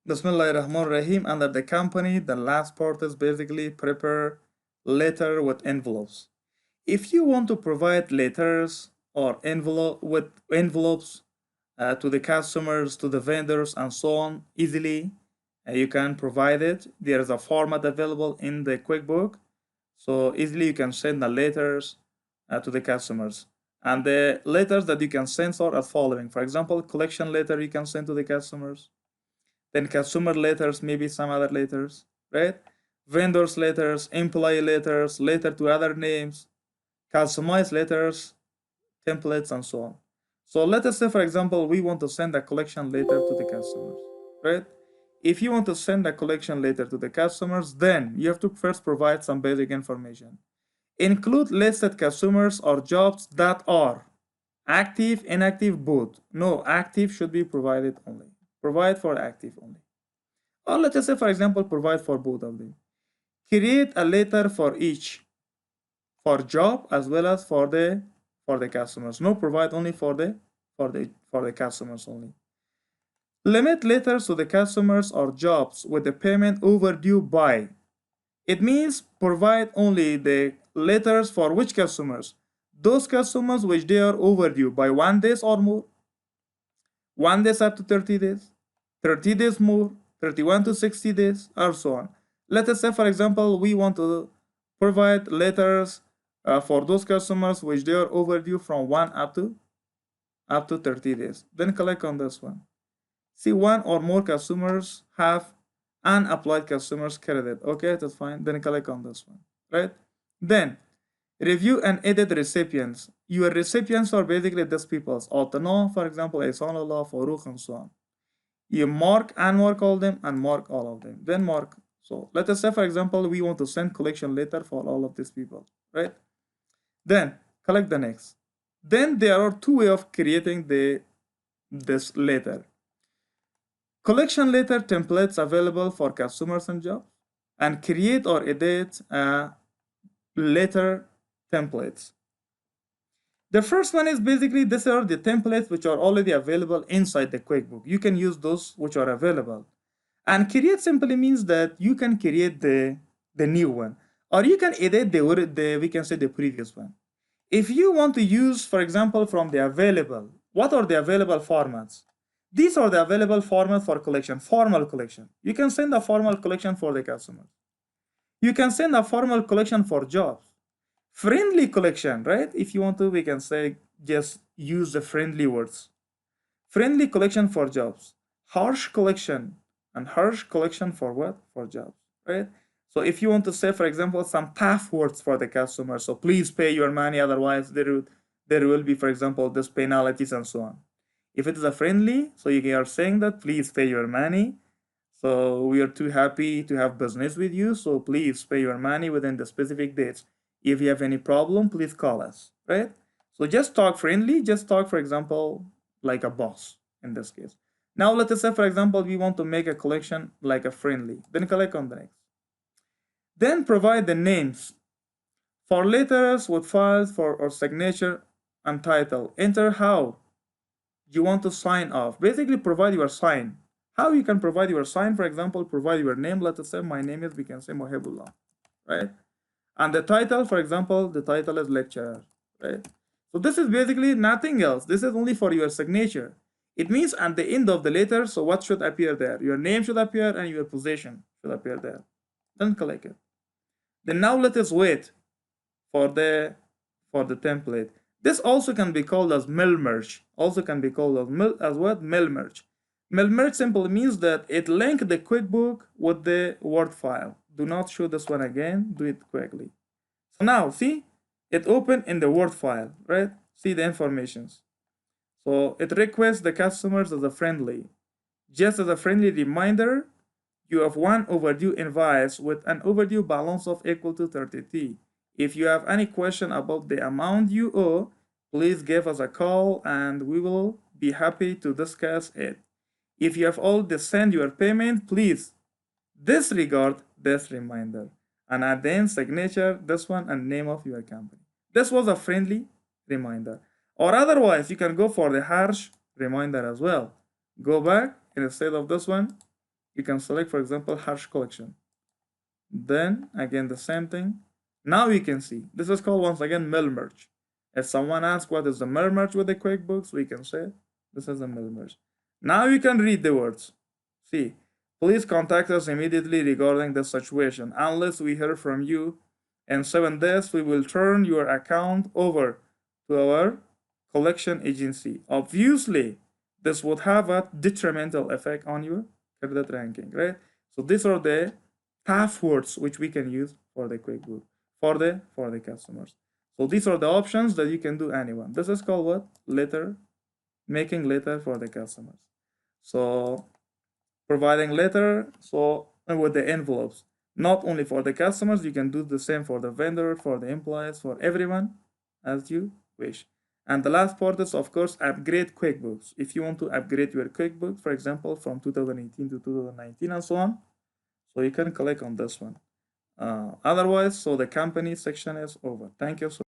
Bismillahirrahmanirrahim. Under the company, the last part is basically prepare letter with envelopes. If you want to provide letters or envelopes to the customers, to the vendors, and so on easily, you can provide it. There is a format available in the QuickBook, so easily you can send the letters to the customers. And the letters that you can send are as following. For example, collection letter you can send to the customers, then consumer letters, maybe some other letters, right? Vendors letters, employee letters, letter to other names, customized letters, templates, and so on. So let us say, for example, we want to send a collection letter to the customers, right? If you want to send a collection letter to the customers, then you have to first provide some basic information. Include listed customers or jobs that are active, inactive, both. No, active should be provided only. Provide for active only. Or let us say, for example, provide for both of them. Create a letter for each, for job as well as for the customers. No, provide only for the customers only. Limit letters to the customers or jobs with the payment overdue by. It means provide only the letters for which customers? Those customers which they are overdue by 1 day or more, 1 day up to 30 days, 30 days more, 31 to 60 days, or so on. Let us say, for example, we want to provide letters for those customers which they are overdue from 1 up to 30 days. Then click on this one. See, one or more customers have unapplied customers credit. Okay, that's fine. Then click on this one, right? Then review and edit recipients. Your recipients are basically these people's. Altano, for example, Ihsanullah, Farouk, and so on. You mark, unmark all of them, and mark all of them. Then mark. So let us say, for example, we want to send collection letter for all of these people, right? Then collect the next. Then there are two ways of creating this letter. Collection letter templates available for customers and jobs, and create or edit letter templates. The first one is basically these are the templates which are already available inside the QuickBook. You can use those which are available. And create simply means that you can create the new one, or you can edit the we can say the previous one. If you want to use, for example, from the available, what are the available formats? These are the available formats for collection, formal collection. You can send a formal collection for the customer. You can send a formal collection for jobs. Friendly collection, right? If you want to, we can say just use the friendly words. Friendly collection for jobs. Harsh collection, and harsh collection for what? For jobs, right? So if you want to say, for example, some tough words for the customer, so please pay your money, otherwise there will be, for example, this penalties and so on. If it is a friendly, so you are saying that please pay your money. So we are too happy to have business with you. So please pay your money within the specific dates. If you have any problem, please call us, right? So just talk friendly. Just talk, for example, like a boss in this case. Now let us say, for example, we want to make a collection like a friendly. Then click on the next. Then provide the names for letters with files for or signature and title. Enter how you want to sign off. Basically, provide your sign. How you can provide your sign, for example, provide your name. Let us say my name is, we can say Mohibullah, right? And the title, for example, the title is lecturer, right? So this is basically nothing else. This is only for your signature. It means at the end of the letter, so what should appear there? Your name should appear and your position should appear there. Then click it. Then now let us wait for the template. This also can be called as mill merge. Also can be called as what? Mill merge. Mill merge simply means that it links the QuickBook with the Word file. Do not show this one again. Do it quickly. So now, see, it opened in the Word file, right? See the informations. So it requests the customers as a friendly. Just as a friendly reminder, you have one overdue invoice with an overdue balance of equal to 30T. If you have any question about the amount you owe, please give us a call and we will be happy to discuss it. If you have already sent your payment, please disregard this reminder. And at the end, signature, this one, and name of your company. This was a friendly reminder. Or otherwise, you can go for the harsh reminder as well. Go back, and instead of this one, You can select, for example, Harsh Collection. Then again, the same thing. Now you can see, this is called once again mail merge. If someone asks what is the mail merge with the QuickBooks, we can say this is the mail merge. Now you can read the words. See, please contact us immediately regarding the situation. Unless we hear from you in 7 days, we will turn your account over to our collection agency. Obviously, this would have a detrimental effect on your credit ranking, right? So these are the tough words which we can use for the QuickBook for the customers. So these are the options that you can do anyone. This is called what? Letter, making letter for the customers. So providing letter, so with the envelopes, not only for the customers, you can do the same for the vendor, for the employees, for everyone as you wish. And the last part is, of course, upgrade QuickBooks. If you want to upgrade your QuickBooks, for example, from 2018 to 2019 and so on, so you can click on this one. Otherwise, so the company section is over. Thank you so